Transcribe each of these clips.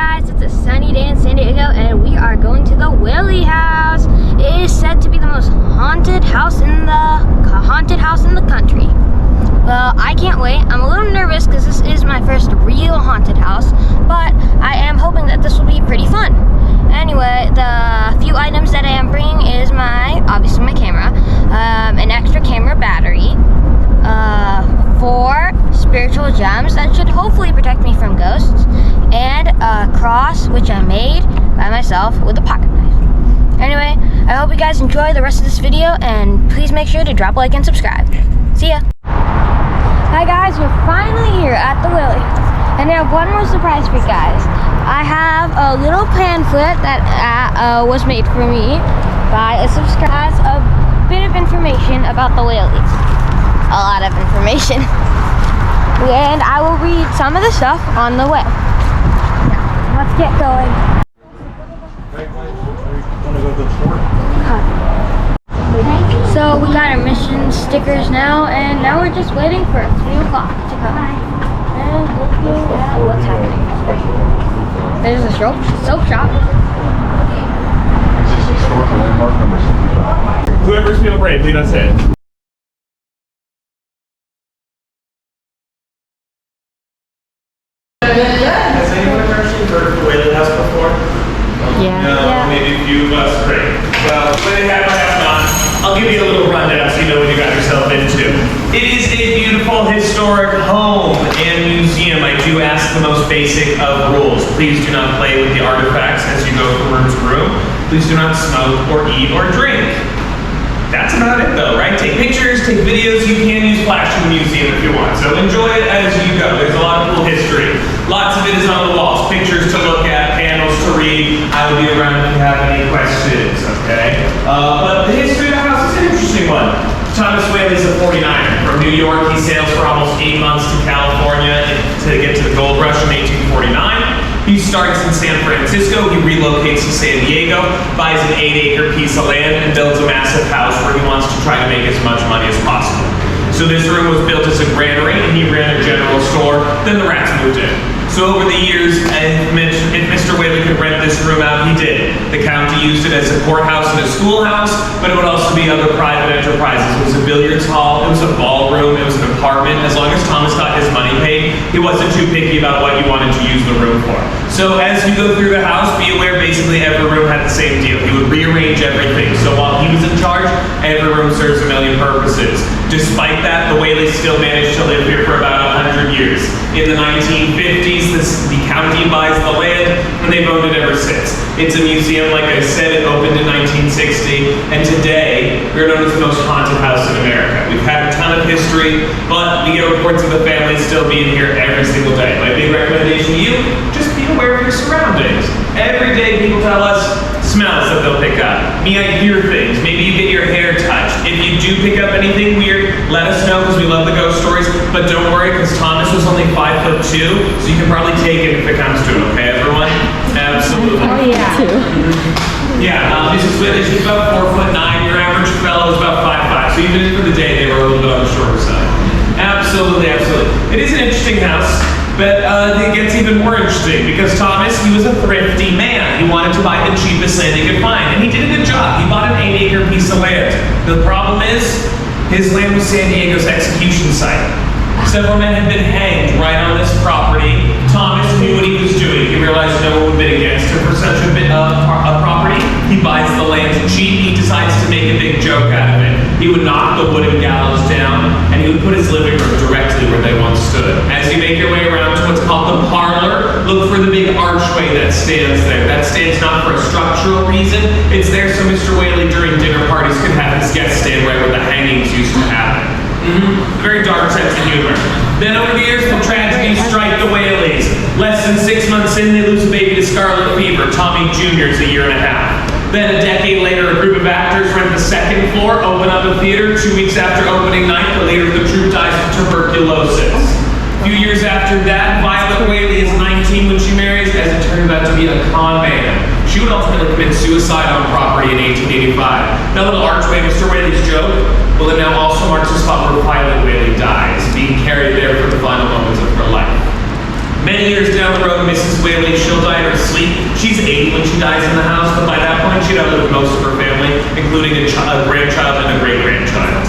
guys, it's a sunny day in San Diego and we are going to the Whaley House. It is said to be the most haunted house in the country. Well, I can't wait. I'm a little nervous because this is my first real haunted house, but I am hoping that this will be pretty fun. Anyway, the few items that I am bringing is obviously my camera, an extra camera battery, 4 spiritual gems that should hopefully protect me from ghosts, and a cross which I made by myself with a pocket knife. Anyway, I hope you guys enjoy the rest of this video, and please make sure to drop a like and subscribe. See ya! Hi guys, we're finally here at the Whaley House, and I have one more surprise for you guys. I have a little pamphlet that was made for me by a subscriber, a bit of information about the Whaleys. A lot of information. And I will read some of the stuff on the way. Now, let's get going. So we got our mission stickers now, and now we're just waiting for 3 o'clock to come. And looking at what's happening. There's a soap shop. Whoever's feeling brave, lead us in. Has anyone actually heard of the Whaley House before? Yeah. No, maybe a few of us. Great. Well, when they have not, I'll give you a little rundown so you know what you got yourself into. It is a beautiful historic home and museum. I do ask the most basic of rules. Please do not play with the artifacts as you go from room to room. Please do not smoke or eat or drink. That's about it though, right? Take pictures, take videos. You can use flash in the museum if you want. So enjoy it as you go. There's a lot of cool history. Lots of it is on the walls. Pictures to look at, panels to read. I will be around if you have any questions, okay? But the history of the house is an interesting one. Thomas Whaley's a 49er. From New York, he sails for almost 8 months to California to get to the gold rush in 1849. He starts in San Francisco, he relocates to San Diego, buys an 8-acre piece of land, and builds a massive house where he wants to try to make as much money as possible. So this room was built as a granary, and he ran a general store, then the rats moved in. So over the years, if Mr. Whaley could rent this room out, he did. The county used it as a courthouse and a schoolhouse, but it would also be other private enterprises. It was a billiards hall, it was a ballroom, it was an apartment. As long as Thomas got his money paid, he wasn't too picky about what you wanted to use the room for. So as you go through the house, be aware basically every room had the same deal. He would rearrange everything. So while he was in charge, every room serves a million purposes. Despite that, the Whaleys still managed to live here for about 100 years. In the 1950s, the county buys the land, and they've owned it ever since. It's a museum, like I said, it opened in 1960, and today, we're known as the most haunted house in America. We've had a ton of history, but we get reports of the family still being here every single day. My big recommendation to you, just be aware of your surroundings. Every day, people tell us smells that they'll pick up. Me, I hear things. Maybe you get your hair touched. If you do pick up anything weird, let us know because we love the ghost stories. But don't worry because Thomas was only 5'2", so you can probably take it if it comes to it, okay, everyone? Absolutely. Oh, yeah. Yeah, Mrs. Whaley, she's about 4'9". Your average fellow is about 5'5". So even for the day, they were a little bit on the shorter side. Absolutely, absolutely. It is an interesting house. But it gets even more interesting because Thomas, he was a thrifty man. He wanted to buy the cheapest land he could find, and he did a good job. He bought an 8-acre piece of land. The problem is, his land was San Diego's execution site. Several men had been hanged right on this property. Thomas knew what he was doing. He realized no one would bid against him for such a property. He buys the land cheap. He decides to make a big joke out of it. He would knock the wooden gallows down, and he would put his living room directly where they once stood. As you make your way around to what's called the parlor, look for the big archway that stands there. That stands not for a structural reason. It's there so Mr. Whaley during dinner parties could have his guests stand right where the hangings used to happen. Very dark sense of humor. Then over the years, the tragedies strike the Whaleys. Less than 6 months in, they lose a baby to scarlet fever. Tommy Jr.'s a year and a half. Then a decade later, a group of actors rent the second floor, open up a theater. 2 weeks after opening night, the leader of the troupe dies of tuberculosis. A few years after that, Violet Whaley is 19 when she marries, as it turns out to be a con man. She would ultimately commit suicide on property in 1885. That little archway, Mr. Whaley's joke, well, it now also marks the spot where Violet Whaley dies, being carried there for the final moments of her life. Many years down the road, Mrs. Whaley Whaley, she'll die in her sleep. She's 80 when she dies in the house, but by that point she'd outlived most of her family, including a grandchild and a great-grandchild.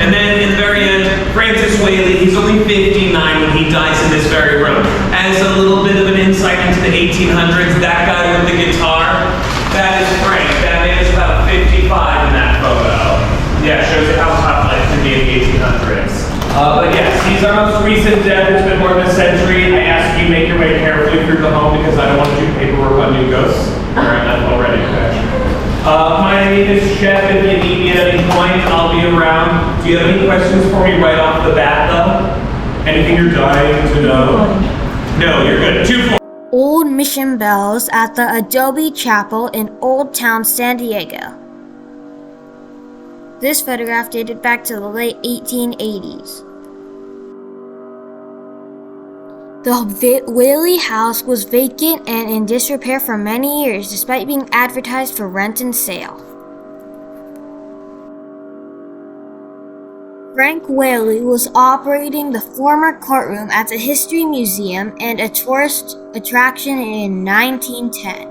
And then in the very end, Francis Whaley, he's only 59 when he dies in this very room. As a little bit of an insight into the 1800s, that guy with the guitar, that is Frank. That man is about 55 in that photo. Yeah, shows you how tough life can be in the 1800s. But yes, he's our most recent death. It's been more than a century. I ask you make your way carefully through the home because I don't want to do paperwork on new ghosts. Alright, I'm already okay. My name is Chef. If you need me at any point, I'll be around. Do you have any questions for me right off the bat, though? Anything you're dying to know? No, you're good. 2-4. Old mission bells at the Adobe Chapel in Old Town, San Diego. This photograph dated back to the late 1880s. The Whaley House was vacant and in disrepair for many years, despite being advertised for rent and sale. Frank Whaley was operating the former courtroom as a history museum and a tourist attraction in 1910.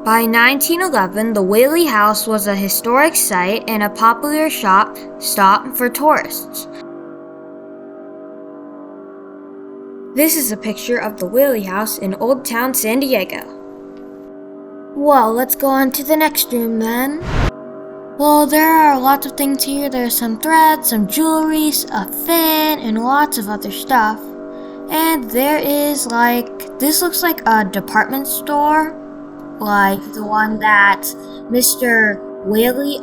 By 1911, the Whaley House was a historic site and a popular stop for tourists. This is a picture of the Whaley House in Old Town, San Diego. Well, let's go on to the next room then. Well, there are lots of things here. There's some threads, some jewelry, a fan, and lots of other stuff. And there is this looks like a department store, like the one that Mr. Whaley,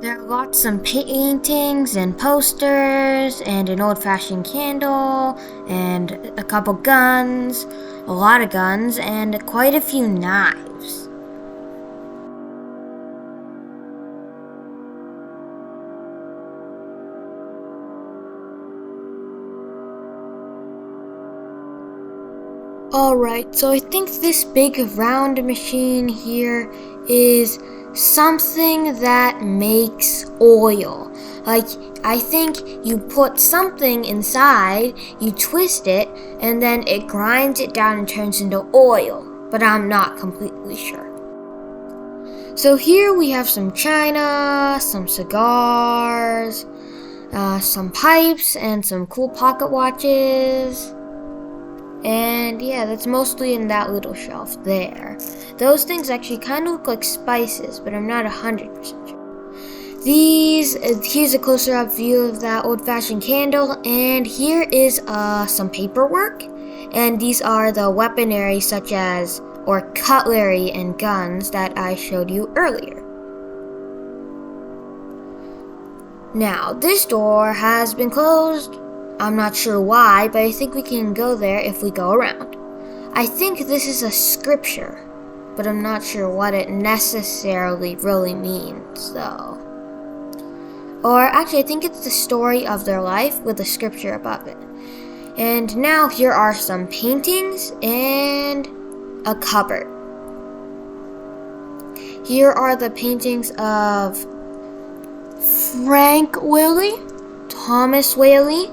There are lots of paintings and posters and an old-fashioned candle and a couple guns, a lot of guns, and quite a few knives. Alright, so I think this big round machine here is something that makes oil. I think you put something inside, you twist it, and then it grinds it down and turns into oil. But I'm not completely sure. So here we have some china, some cigars, some pipes, and some cool pocket watches. And yeah, that's mostly in that little shelf there. Those things actually kind of look like spices, but I'm not 100% sure. Here's a closer up view of that old-fashioned candle, and here is some paperwork. And these are the weaponry or cutlery and guns that I showed you earlier. Now, this door has been closed. I'm not sure why, but I think we can go there if we go around. I think this is a scripture, but I'm not sure what it necessarily really means, though. Or actually, I think it's the story of their life with a scripture above it. And now here are some paintings and a cupboard. Here are the paintings of Frank Whaley, Thomas Whaley,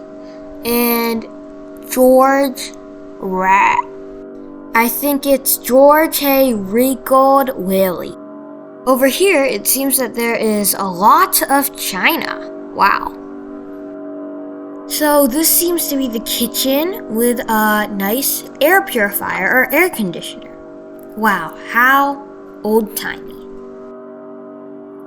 and George I think it's George A. Regold Whaley. Over here, it seems that there is a lot of china. Wow. So this seems to be the kitchen with a nice air purifier or air conditioner. Wow, how old-timey.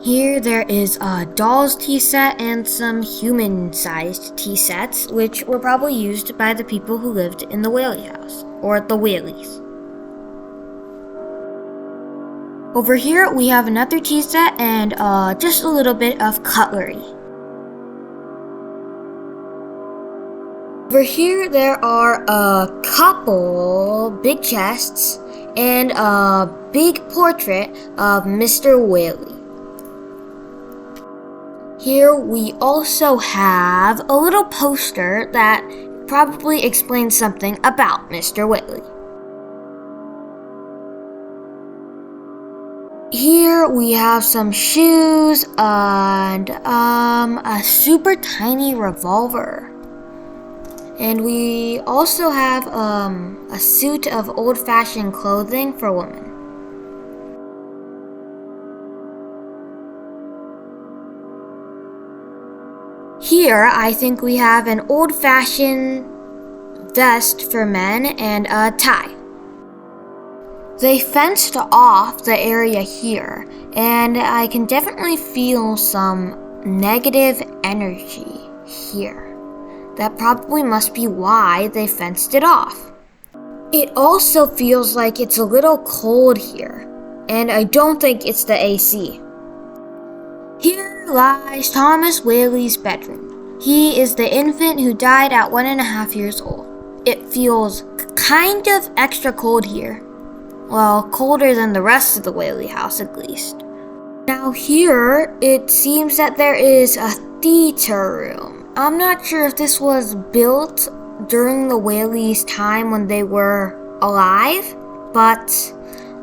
Here there is a doll's tea set and some human-sized tea sets, which were probably used by the people who lived in the Whaley House, or the Whaleys. Over here we have another tea set and just a little bit of cutlery. Over here there are a couple big chests and a big portrait of Mr. Whaley. Here we also have a little poster that probably explains something about Mr. Whaley. Here here we have some shoes and a super tiny revolver. And we also have a suit of old-fashioned clothing for women. Here, I think we have an old-fashioned vest for men and a tie. They fenced off the area here, and I can definitely feel some negative energy here. That probably must be why they fenced it off. It also feels like it's a little cold here, and I don't think it's the AC. Here lies Thomas Whaley's bedroom. He is the infant who died at 1.5 years old. It feels kind of extra cold here. Well, colder than the rest of the Whaley house at least. Now here, it seems that there is a theater room. I'm not sure if this was built during the Whaley's time when they were alive, but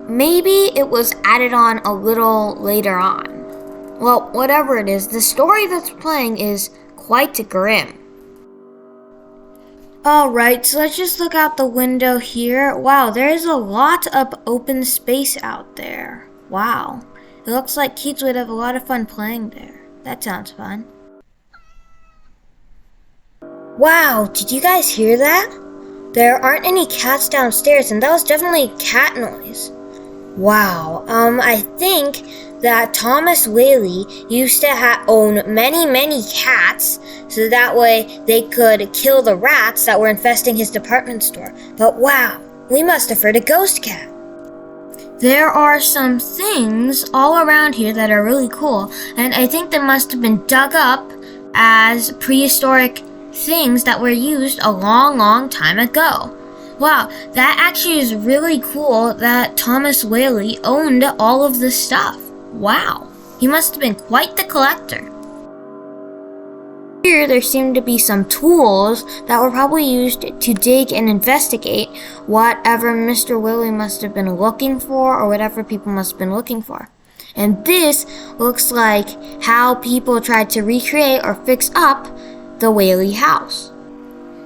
maybe it was added on a little later on. Well, whatever it is, the story that's playing is quite grim. Alright, so let's just look out the window here. Wow, there's a lot of open space out there. Wow, it looks like kids would have a lot of fun playing there. That sounds fun. Wow, did you guys hear that? There aren't any cats downstairs, and that was definitely a cat noise. Wow, I think that Thomas Whaley used to own many cats, so that way they could kill the rats that were infesting his department store. But wow, we must have heard a ghost cat. There are some things all around here that are really cool, and I think they must have been dug up as prehistoric things that were used a long time ago. Wow, that actually is really cool that Thomas Whaley owned all of this stuff. Wow, he must have been quite the collector. Here there seem to be some tools that were probably used to dig and investigate whatever Mr. Whaley must have been looking for, or whatever people must have been looking for. And this looks like how people tried to recreate or fix up the Whaley house.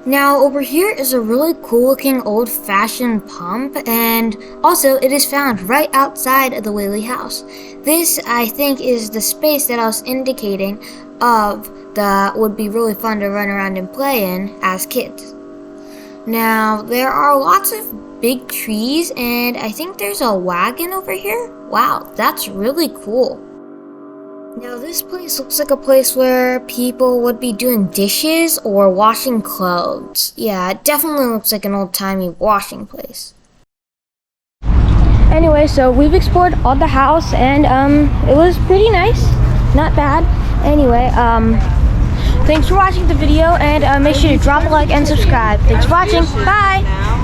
Now over here is a really cool looking old-fashioned pump, and also it is found right outside of the Whaley house. This, I think, is the space that I was indicating of that would be really fun to run around and play in as kids. Now there are lots of big trees, and I think there's a wagon over here. Wow, that's really cool. Now this place looks like a place where people would be doing dishes or washing clothes. Yeah, it definitely looks like an old-timey washing place. Anyway, so we've explored all the house, and it was pretty nice. Not bad. Anyway, thanks for watching the video, and make sure to drop a like and subscribe. Thanks for watching. Bye!